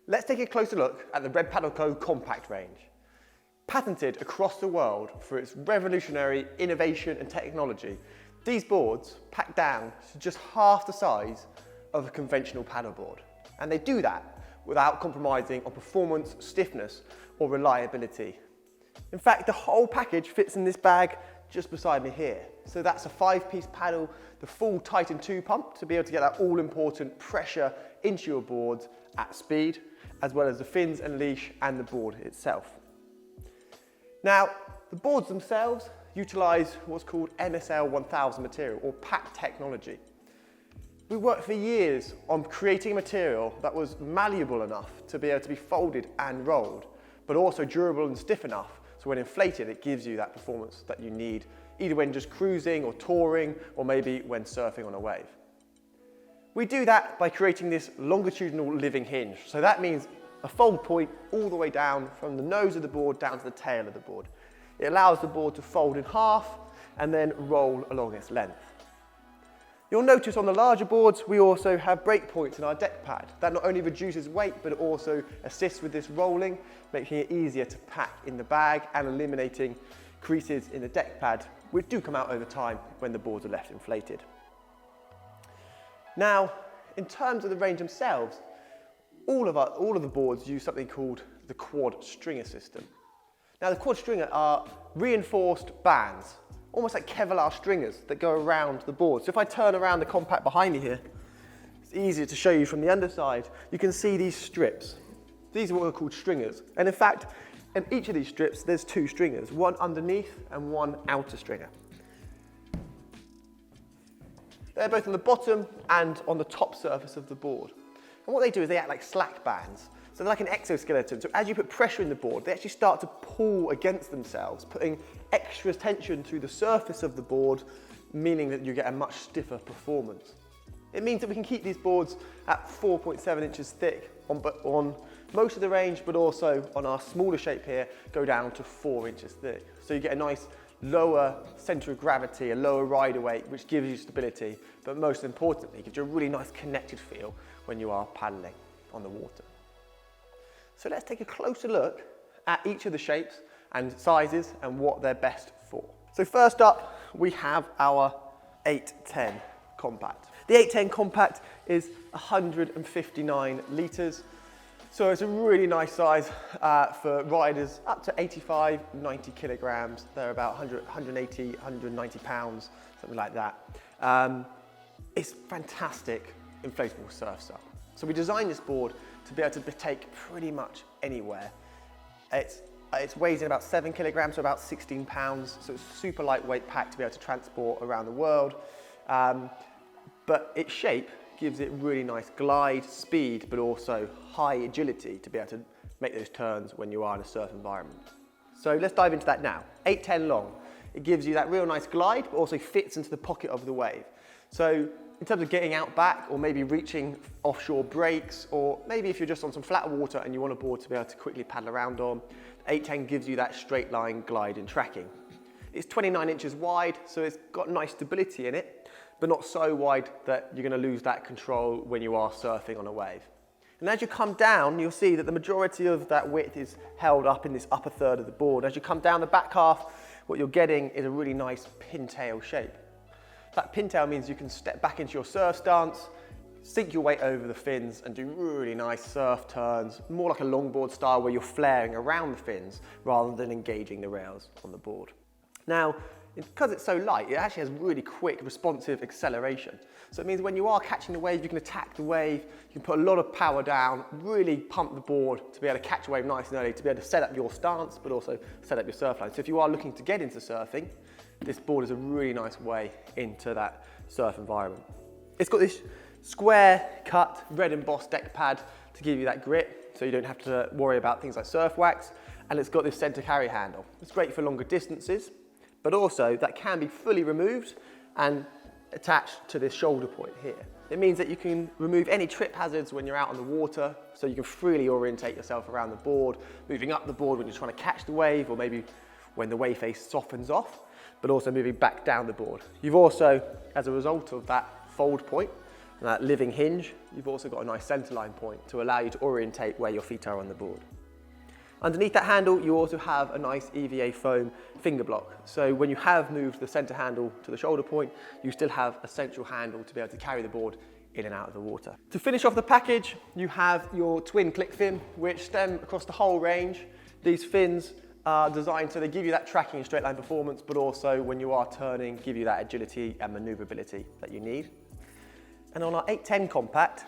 Let's take a closer look at the Red Paddle Co compact range. Patented across the world for its revolutionary innovation and technology, these boards pack down to just half the size of a conventional paddleboard. And they do that without compromising on performance, stiffness, or reliability. In fact, the whole package fits in this bag just beside me here. So that's a 5-piece paddle, the full Titan 2 pump to be able to get that all-important pressure into your board at speed, as well as the fins and leash and the board itself. Now, the boards themselves utilise what's called MSL 1000 material, or PACT technology. We worked for years on creating a material that was malleable enough to be able to be folded and rolled, but also durable and stiff enough so when inflated it gives you that performance that you need, either when just cruising or touring, or maybe when surfing on a wave. We do that by creating this longitudinal living hinge. So that means a fold point all the way down from the nose of the board down to the tail of the board. It allows the board to fold in half and then roll along its length. You'll notice on the larger boards we also have brake points in our deck pad. That not only reduces weight but it also assists with this rolling, making it easier to pack in the bag and eliminating creases in the deck pad, which do come out over time when the boards are left inflated. Now, in terms of the range themselves, all of the boards use something called the quad stringer system. Now, the quad stringer are reinforced bands, almost like Kevlar stringers that go around the board. So if I turn around the compact behind me here, it's easier to show you from the underside, you can see these strips. These are what are called stringers. And in fact, in each of these strips, there's 2 stringers, one underneath and one outer stringer. They're both on the bottom and on the top surface of the board. And what they do is they act like slack bands. So they're like an exoskeleton. So as you put pressure in the board, they actually start to pull against themselves, putting extra tension through the surface of the board, meaning that you get a much stiffer performance. It means that we can keep these boards at 4.7 inches thick on most of the range, but also on our smaller shape here, go down to 4 inches thick. So you get a nice lower center of gravity, a lower rider weight, which gives you stability, but most importantly, gives you a really nice connected feel when you are paddling on the water. So let's take a closer look at each of the shapes and sizes and what they're best for. So first up, we have our 810 compact. The 810 compact is 159 litres. So it's a really nice size for riders up to 85, 90 kilograms. They're about 180, 190 pounds, something like that. It's fantastic inflatable surf style. So we designed this board to be able to take pretty much anywhere. It weighs in about 7 kilograms, so about 16 pounds. So it's super lightweight pack to be able to transport around the world. But its shape gives it really nice glide, speed, but also high agility to be able to make those turns when you are in a surf environment. So let's dive into that now. 810 long. It gives you that real nice glide, but also fits into the pocket of the wave. So in terms of getting out back, or maybe reaching offshore breaks, or maybe if you're just on some flat water and you want a board to be able to quickly paddle around on, 810 gives you that straight line glide and tracking. It's 29 inches wide, so it's got nice stability in it, but not so wide that you're going to lose that control when you are surfing on a wave. And as you come down, you'll see that the majority of that width is held up in this upper third of the board. As you come down the back half, what you're getting is a really nice pintail shape. That pintail means you can step back into your surf stance, sink your weight over the fins and do really nice surf turns, more like a longboard style where you're flaring around the fins rather than engaging the rails on the board. Now, because it's so light, it actually has really quick responsive acceleration. So it means when you are catching the wave, you can attack the wave, you can put a lot of power down, really pump the board to be able to catch a wave nice and early, to be able to set up your stance, but also set up your surf line. So if you are looking to get into surfing, this board is a really nice way into that surf environment. It's got this square cut, red embossed deck pad to give you that grip, so you don't have to worry about things like surf wax, and it's got this center carry handle. It's great for longer distances, but also that can be fully removed and attached to this shoulder point here. It means that you can remove any trip hazards when you're out on the water, so you can freely orientate yourself around the board, moving up the board when you're trying to catch the wave, or maybe when the wave face softens off, but also moving back down the board. You've also, as a result of that fold point, and that living hinge, you've also got a nice centerline point to allow you to orientate where your feet are on the board. Underneath that handle, you also have a nice EVA foam finger block. So when you have moved the center handle to the shoulder point, you still have a central handle to be able to carry the board in and out of the water. To finish off the package, you have your twin click fin, which stem across the whole range. These fins are designed so they give you that tracking and straight line performance, but also when you are turning, give you that agility and maneuverability that you need. And on our 810 compact,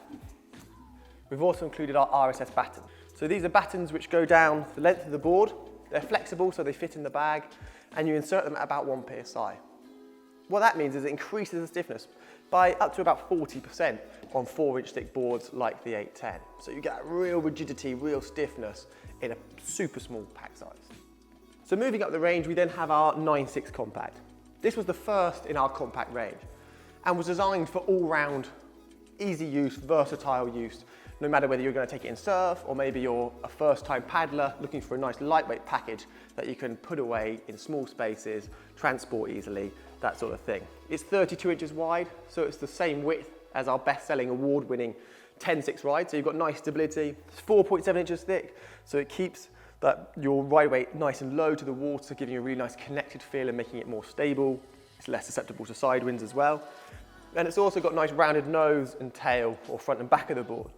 we've also included our RSS battens. So these are battens which go down the length of the board. They're flexible, so they fit in the bag, and you insert them at about 1 PSI. What that means is it increases the stiffness by up to about 40% on 4-inch thick boards like the 810. So you get real rigidity, real stiffness in a super small pack size. So moving up the range, we then have our 9.6 compact. This was the first in our compact range and was designed for all-round, easy use, versatile use, no matter whether you're going to take it in surf or maybe you're a first-time paddler looking for a nice lightweight package that you can put away in small spaces, transport easily, that sort of thing. It's 32 inches wide, so it's the same width as our best-selling award-winning 10.6 ride, so you've got nice stability. It's 4.7 inches thick, so it keeps your ride weight nice and low to the water, giving you a really nice connected feel and making it more stable. It's less susceptible to side winds as well. And it's also got a nice rounded nose and tail, or front and back of the board.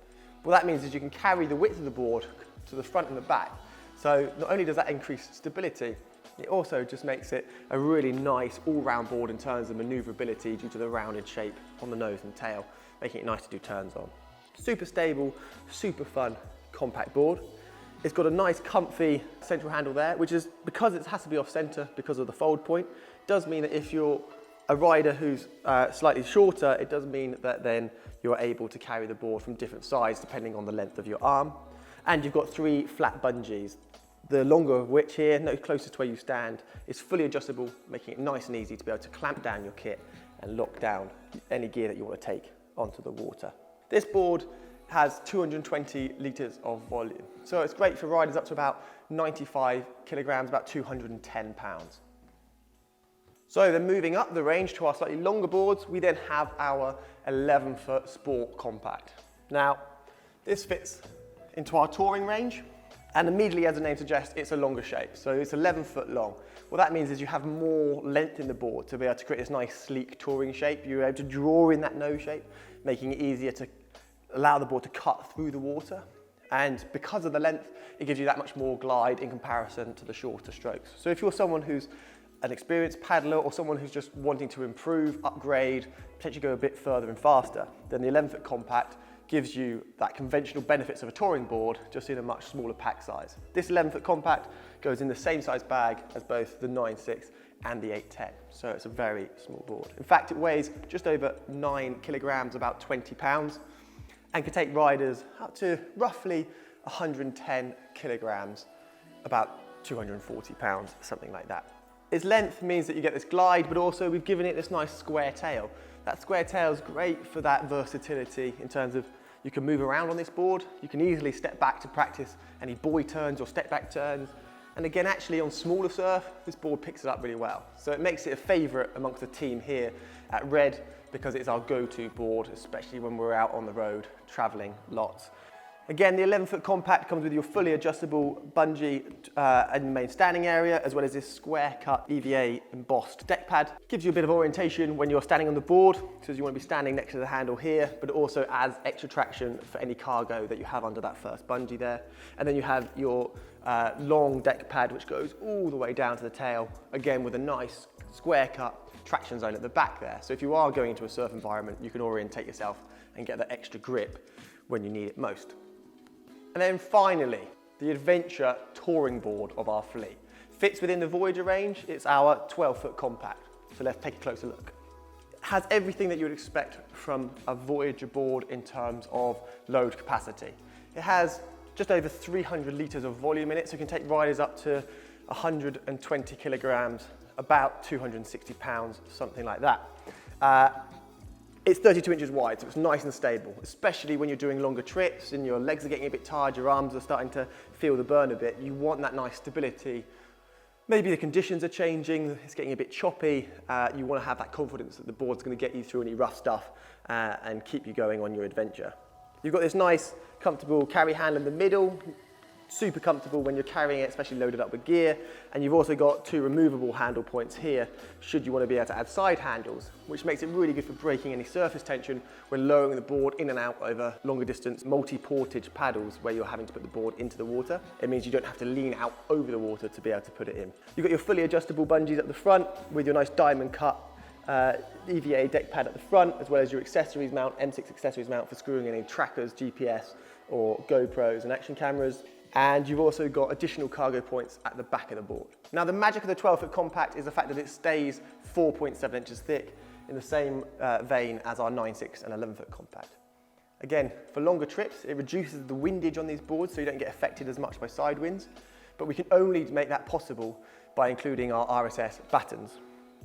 What that means is you can carry the width of the board to the front and the back. So not only does that increase stability, it also just makes it a really nice all-round board in terms of maneuverability due to the rounded shape on the nose and tail, making it nice to do turns on. Super stable, super fun, compact board. It's got a nice comfy central handle there, which is, because it has to be off center because of the fold point, does mean that if you're a rider who's slightly shorter, it does mean that then you're able to carry the board from different sides depending on the length of your arm. And you've got 3 flat bungees, the longer of which here, no closest to where you stand, is fully adjustable, making it nice and easy to be able to clamp down your kit and lock down any gear that you want to take onto the water. This board has 220 litres of volume, so it's great for riders up to about 95 kilograms, about 210 pounds. So then moving up the range to our slightly longer boards, we then have our 11-foot Sport Compact. Now, this fits into our touring range, and immediately, as the name suggests, it's a longer shape. So it's 11 foot long. What that means is you have more length in the board to be able to create this nice sleek touring shape. You're able to draw in that nose shape, making it easier to allow the board to cut through the water. And because of the length, it gives you that much more glide in comparison to the shorter strokes. So if you're someone who's an experienced paddler or someone who's just wanting to improve, upgrade, potentially go a bit further and faster, then the 11-foot compact gives you that conventional benefits of a touring board, just in a much smaller pack size. This 11-foot compact goes in the same size bag as both the 9.6 and the 810, so it's a very small board. In fact, it weighs just over 9 kilograms, about 20 pounds, and can take riders up to roughly 110 kilograms, about 240 pounds, something like that. Its length means that you get this glide, but also we've given it this nice square tail. That square tail is great for that versatility in terms of you can move around on this board, you can easily step back to practice any buoy turns or step back turns. And again, actually on smaller surf, this board picks it up really well. So it makes it a favourite amongst the team here at Red because it's our go-to board, especially when we're out on the road, travelling lots. Again, the 11-foot compact comes with your fully adjustable bungee and main standing area, as well as this square-cut EVA embossed deck pad. Gives you a bit of orientation when you're standing on the board, because you want to be standing next to the handle here, but it also adds extra traction for any cargo that you have under that first bungee there. And then you have your long deck pad, which goes all the way down to the tail, again with a nice square-cut traction zone at the back there. So if you are going into a surf environment, you can orientate yourself and get that extra grip when you need it most. And then finally, the adventure touring board of our fleet. Fits within the Voyager range, it's our 12-foot compact. So let's take a closer look. It has everything that you would expect from a Voyager board in terms of load capacity. It has just over 300 litres of volume in it, so it can take riders up to 120 kilograms, about 260 pounds, something like that. It's 32 inches wide, so it's nice and stable, especially when you're doing longer trips and your legs are getting a bit tired, your arms are starting to feel the burn a bit. You want that nice stability Maybe the conditions are changing, it's getting a bit choppy. You want to have that confidence that the board's going to get you through any rough stuff and keep you going on your adventure. You've got this nice, comfortable carry handle in the middle, super comfortable when you're carrying it, especially loaded up with gear. And you've also got 2 removable handle points here, should you want to be able to add side handles, which makes it really good for breaking any surface tension when lowering the board in and out over longer distance multi-portage paddles where you're having to put the board into the water. It means you don't have to lean out over the water to be able to put it in. You've got your fully adjustable bungees at the front with your nice diamond cut EVA deck pad at the front, as well as your accessories mount, M6 accessories mount for screwing in any trackers, GPS or GoPros and action cameras. And you've also got additional cargo points at the back of the board. Now the magic of the 12-foot compact is the fact that it stays 4.7 inches thick in the same vein as our 9.6 and 11-foot compact. Again, for longer trips, it reduces the windage on these boards so you don't get affected as much by side winds, but we can only make that possible by including our RSS battens.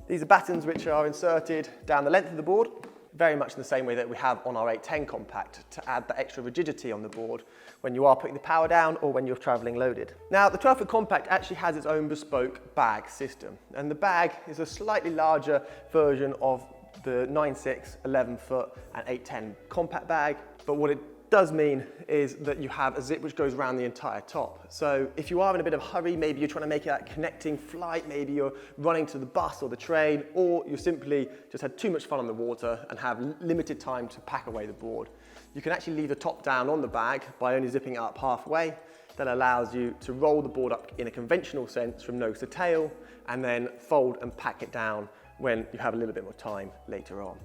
These are battens which are inserted down the length of the board, very much in the same way that we have on our 810 compact to add the extra rigidity on the board when you are putting the power down or when you're traveling loaded. Now the 12-foot compact actually has its own bespoke bag system, and the bag is a slightly larger version of the 9.6, 11-foot and 810 compact bag, but what it does mean is that you have a zip which goes around the entire top. So if you are in a bit of a hurry, maybe you're trying to make that connecting flight, maybe you're running to the bus or the train, or you simply just had too much fun on the water and have limited time to pack away the board, you can actually leave the top down on the bag by only zipping it up halfway. That allows you to roll the board up in a conventional sense from nose to tail and then fold and pack it down when you have a little bit more time later on.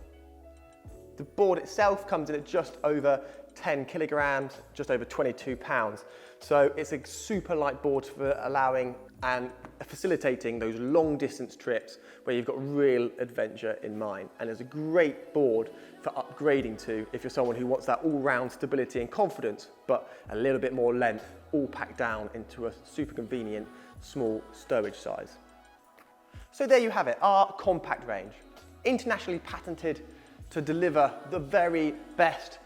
The board itself comes in at just over 10 kilograms, just over 22 pounds. So it's a super light board for allowing and facilitating those long distance trips where you've got real adventure in mind. And it's a great board for upgrading to if you're someone who wants that all-round stability and confidence, but a little bit more length, all packed down into a super convenient small stowage size. So there you have it, our compact range, internationally patented to deliver the very best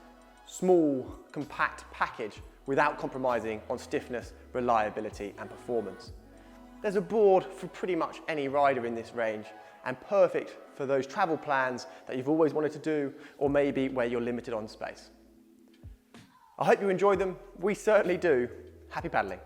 small, compact package without compromising on stiffness, reliability and performance. There's a board for pretty much any rider in this range and perfect for those travel plans that you've always wanted to do or maybe where you're limited on space. I hope you enjoy them. We certainly do. Happy paddling.